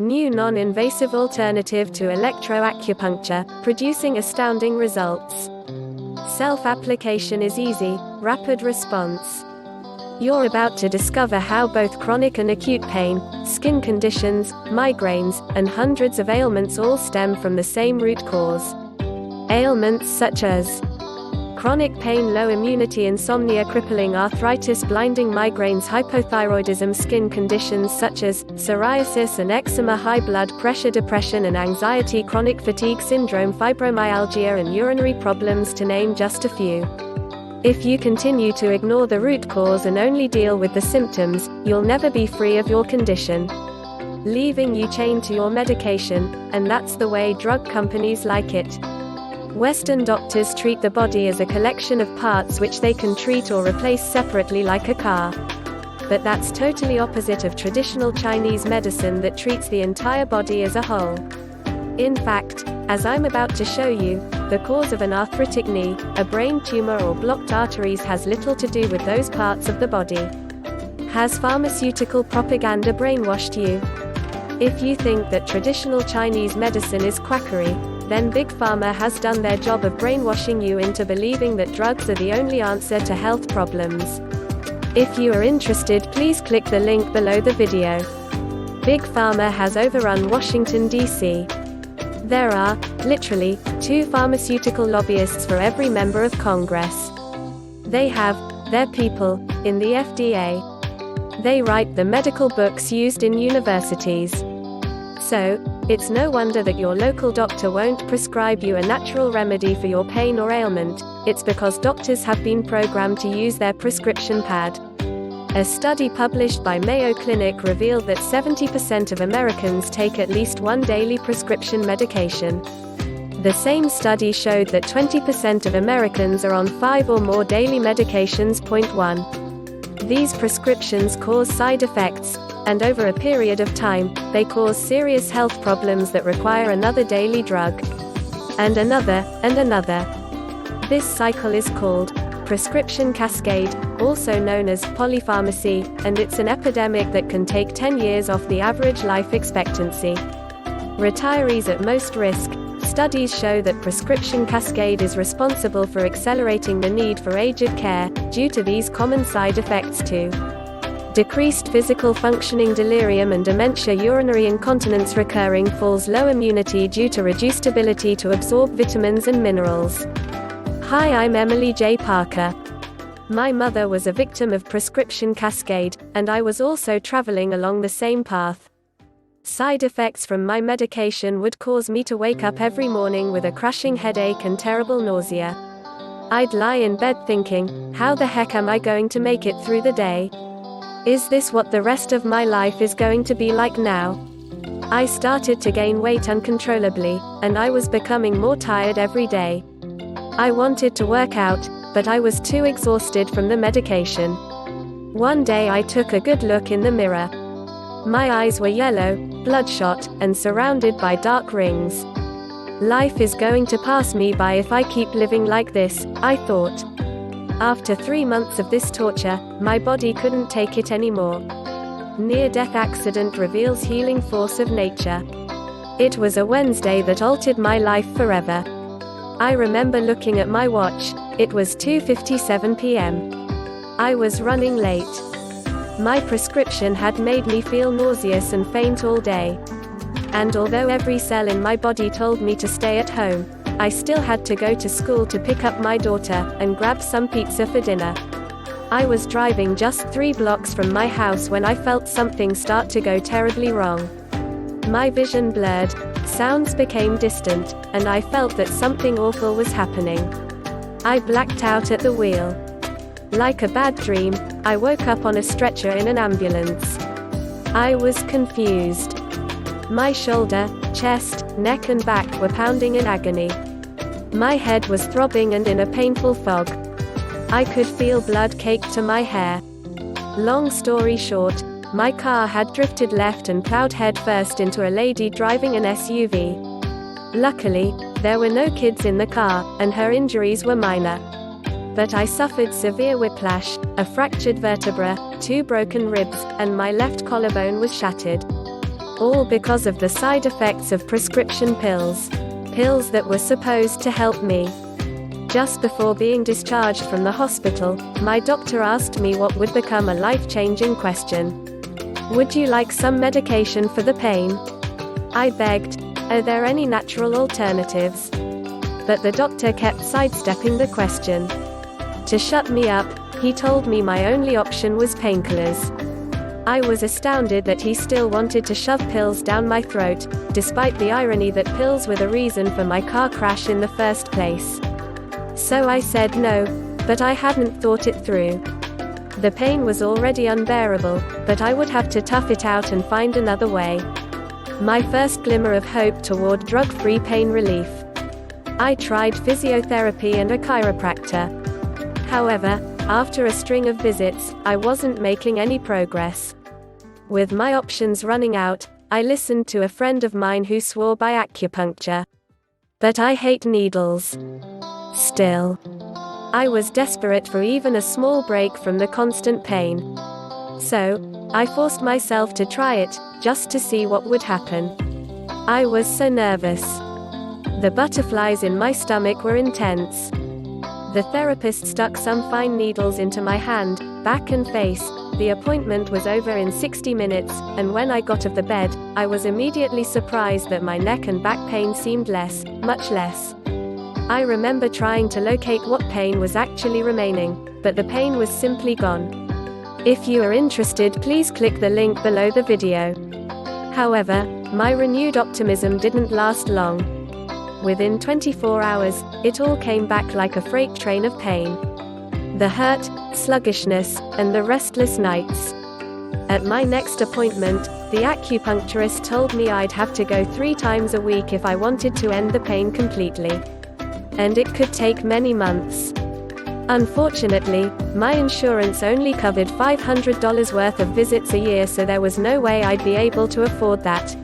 New non-invasive alternative to electro-acupuncture, producing astounding results. Self-application is easy, rapid response. You're about to discover how both chronic and acute pain, skin conditions, migraines, and hundreds of ailments all stem from the same root cause. Ailments such as chronic pain, low immunity, insomnia, crippling arthritis, blinding migraines, hypothyroidism, skin conditions such as psoriasis and eczema, high blood pressure, depression and anxiety, chronic fatigue syndrome, fibromyalgia, and urinary problems, to name just a few. If you continue to ignore the root cause and only deal with the symptoms, you'll never be free of your condition, leaving you chained to your medication, and that's the way drug companies like it. Western doctors treat the body as a collection of parts which they can treat or replace separately like a car. But that's totally opposite of traditional Chinese medicine that treats the entire body as a whole. In fact, as I'm about to show you, the cause of an arthritic knee, a brain tumor, or blocked arteries has little to do with those parts of the body. Has pharmaceutical propaganda brainwashed you? If you think that traditional Chinese medicine is quackery, then Big Pharma has done their job of brainwashing you into believing that drugs are the only answer to health problems. If you are interested, please click the link below the video. Big Pharma has overrun Washington, D.C. There are, literally, 2 pharmaceutical lobbyists for every member of Congress. They have their people in the FDA. They write the medical books used in universities. So, it's no wonder that your local doctor won't prescribe you a natural remedy for your pain or ailment. It's because doctors have been programmed to use their prescription pad. A study published by Mayo Clinic revealed that 70% of Americans take at least one daily prescription medication. The same study showed that 20% of Americans are on 5 or more daily medications. 1. These prescriptions cause side effects, and over a period of time, they cause serious health problems that require another daily drug. And another, and another. This cycle is called prescription cascade, also known as polypharmacy, and it's an epidemic that can take 10 years off the average life expectancy. Retirees at most risk. Studies show that prescription cascade is responsible for accelerating the need for aged care, due to these common side effects too. Decreased physical functioning, delirium and dementia, urinary incontinence, recurring falls, low immunity due to reduced ability to absorb vitamins and minerals. Hi, I'm Emily J. Parker. My mother was a victim of prescription cascade, and I was also traveling along the same path. Side effects from my medication would cause me to wake up every morning with a crushing headache and terrible nausea. I'd lie in bed thinking, how the heck am I going to make it through the day? Is this what the rest of my life is going to be like now? I started to gain weight uncontrollably, and I was becoming more tired every day. I wanted to work out, but I was too exhausted from the medication. One day I took a good look in the mirror. My eyes were yellow, bloodshot, and surrounded by dark rings. Life is going to pass me by if I keep living like this, I thought. After 3 months of this torture, my body couldn't take it anymore. Near-death accident reveals healing force of nature. It was a Wednesday that altered my life forever. I remember looking at my watch. It was 2:57 p.m. I was running late. My prescription had made me feel nauseous and faint all day. And although every cell in my body told me to stay at home, I still had to go to school to pick up my daughter, and grab some pizza for dinner. I was driving just 3 blocks from my house when I felt something start to go terribly wrong. My vision blurred, sounds became distant, and I felt that something awful was happening. I blacked out at the wheel. Like a bad dream, I woke up on a stretcher in an ambulance. I was confused. My shoulder, chest, neck and back were pounding in agony. My head was throbbing and in a painful fog. I could feel blood cake to my hair. Long story short, my car had drifted left and plowed headfirst into a lady driving an SUV. Luckily, there were no kids in the car, and her injuries were minor. But I suffered severe whiplash, a fractured vertebra, 2 broken ribs, and my left collarbone was shattered. All because of the side effects of prescription pills. Pills that were supposed to help me. Just before being discharged from the hospital, my doctor asked me what would become a life-changing question. Would you like some medication for the pain? I begged, are there any natural alternatives? But the doctor kept sidestepping the question. To shut me up, he told me my only option was painkillers. I was astounded that he still wanted to shove pills down my throat, despite the irony that pills were the reason for my car crash in the first place. So I said no, but I hadn't thought it through. The pain was already unbearable, but I would have to tough it out and find another way. My first glimmer of hope toward drug-free pain relief. I tried physiotherapy and a chiropractor. However, after a string of visits, I wasn't making any progress. With my options running out, I listened to a friend of mine who swore by acupuncture. But I hate needles. Still. I was desperate for even a small break from the constant pain. So, I forced myself to try it, just to see what would happen. I was so nervous. The butterflies in my stomach were intense. The therapist stuck some fine needles into my hand, back and face. The appointment was over in 60 minutes, and when I got off the bed, I was immediately surprised that my neck and back pain seemed less, much less. I remember trying to locate what pain was actually remaining, but the pain was simply gone. If you are interested, please click the link below the video. However, my renewed optimism didn't last long. Within 24 hours, it all came back like a freight train of pain. The hurt, sluggishness, and the restless nights. At my next appointment, the acupuncturist told me I'd have to go 3 times a week if I wanted to end the pain completely. And it could take many months. Unfortunately, my insurance only covered $500 worth of visits a year, so there was no way I'd be able to afford that.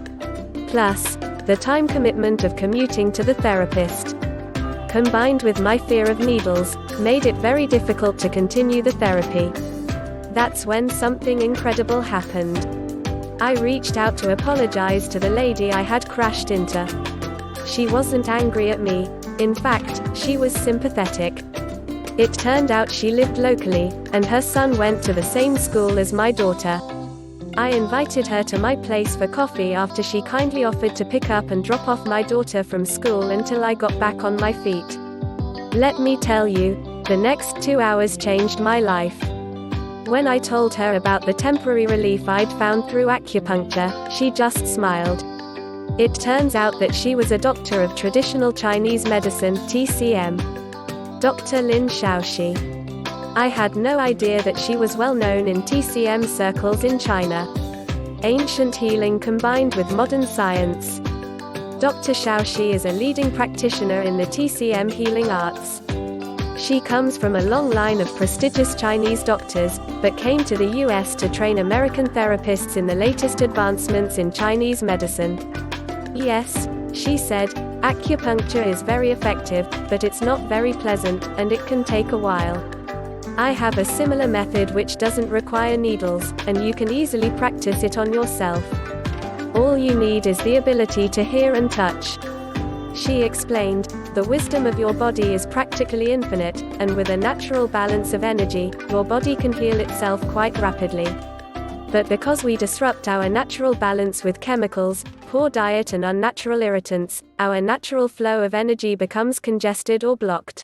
Plus, the time commitment of commuting to the therapist, combined with my fear of needles, made it very difficult to continue the therapy. That's when something incredible happened. I reached out to apologize to the lady I had crashed into. She wasn't angry at me. In fact, she was sympathetic. It turned out she lived locally, and her son went to the same school as my daughter. I invited her to my place for coffee after she kindly offered to pick up and drop off my daughter from school until I got back on my feet. Let me tell you, the next 2 hours changed my life. When I told her about the temporary relief I'd found through acupuncture, she just smiled. It turns out that she was a doctor of traditional Chinese medicine, TCM. Dr. Lin Shaoxi. I had no idea that she was well known in TCM circles in China. Ancient healing combined with modern science. Dr. Shaoxi is a leading practitioner in the TCM healing arts. She comes from a long line of prestigious Chinese doctors, but came to the US to train American therapists in the latest advancements in Chinese medicine. Yes, she said, acupuncture is very effective, but it's not very pleasant, and it can take a while. I have a similar method which doesn't require needles, and you can easily practice it on yourself. All you need is the ability to hear and touch. She explained, the wisdom of your body is practically infinite, and with a natural balance of energy, your body can heal itself quite rapidly. But because we disrupt our natural balance with chemicals, poor diet and unnatural irritants, our natural flow of energy becomes congested or blocked.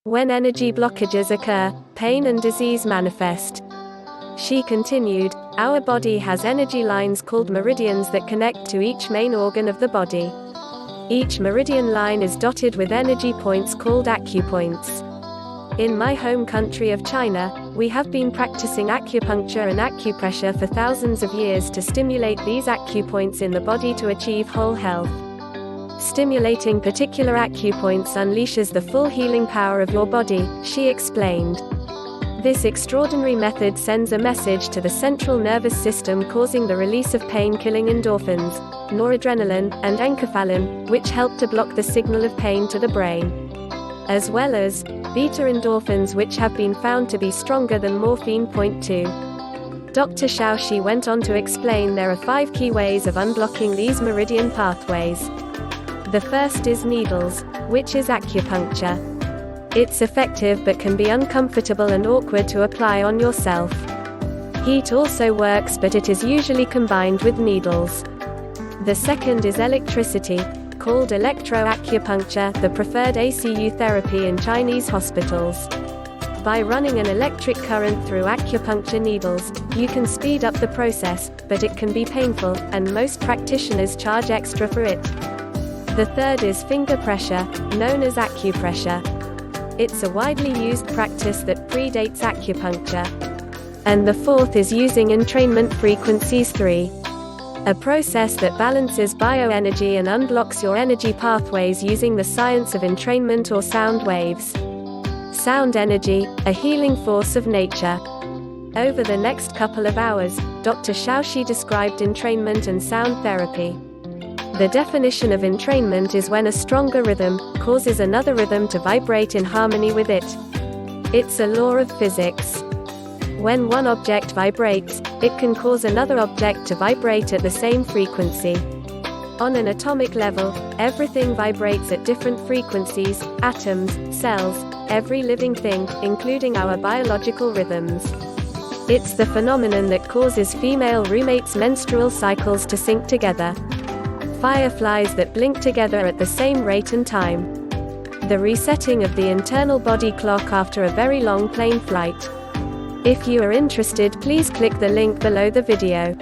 When energy blockages occur, pain and disease manifest. She continued, our body has energy lines called meridians that connect to each main organ of the body. Each meridian line is dotted with energy points called acupoints. In my home country of China, we have been practicing acupuncture and acupressure for thousands of years to stimulate these acupoints in the body to achieve whole health. Stimulating particular acupoints unleashes the full healing power of your body, she explained. This extraordinary method sends a message to the central nervous system, causing the release of pain-killing endorphins, noradrenaline, and enkephalin, which help to block the signal of pain to the brain. As well as beta endorphins, which have been found to be stronger than morphine. 2. Dr. Xiaoxi went on to explain there are 5 key ways of unblocking these meridian pathways. The first is needles, which is acupuncture. It's effective but can be uncomfortable and awkward to apply on yourself. Heat also works, but it is usually combined with needles. The second is electricity, called Electro-Acupuncture, the preferred ACU therapy in Chinese hospitals. By running an electric current through acupuncture needles, you can speed up the process, but it can be painful, and most practitioners charge extra for it. The third is finger pressure, known as acupressure. It's a widely used practice that predates acupuncture. And the fourth is using entrainment frequencies 3. A process that balances bioenergy and unblocks your energy pathways using the science of entrainment or sound waves. Sound energy, a healing force of nature. Over the next couple of hours, Dr. Xiaoxi described entrainment and sound therapy. The definition of entrainment is when a stronger rhythm causes another rhythm to vibrate in harmony with it. It's a law of physics. When one object vibrates, it can cause another object to vibrate at the same frequency. On an atomic level, everything vibrates at different frequencies: atoms, cells, every living thing, including our biological rhythms. It's the phenomenon that causes female roommates' menstrual cycles to sync together. Fireflies that blink together at the same rate and time. The resetting of the internal body clock after a very long plane flight. If you are interested, please click the link below the video.